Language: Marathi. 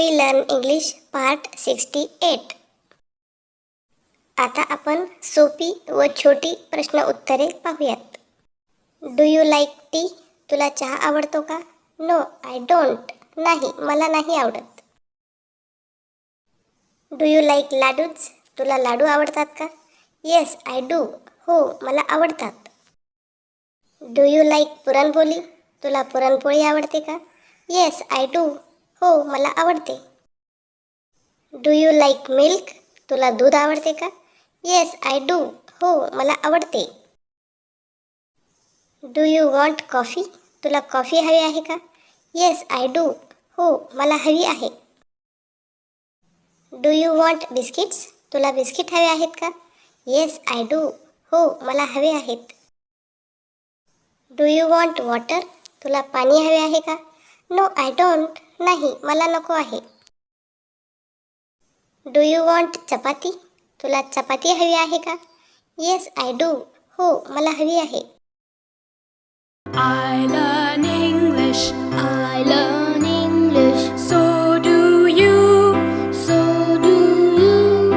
We learn English part 68. आता आपण सोपी व छोटी प्रश्न उत्तरे पाहूयात. Do you like tea? तुला चहा आवडतो का? No I don't. नाही, मला नाही आवडत. Do you like ladoos? तुला लाडू आवडतात का? Yes I do. हो, मला आवडतात. Do you like puran poli? तुला पुरणपोळी आवडते का? Yes I do. हो, मला आवडते. Do you like milk? तुला दूध आवडते का? Yes I do. हो, मला आवडते. Do you want coffee? तुला कॉफी हवी आहे का? Yes I do. हो, मला हवी आहे. Do you want biscuits? तुला बिस्किट हवे आहेत का? Yes I do. हो, मला हवे आहेत. Do you want water? तुला पाणी हवे आहे का? No I don't. नाही, मला नको आहे. Do you want chapati? तुला चपाती हवी आहे का? Yes I do. हो, मला हवी आहे. I learn English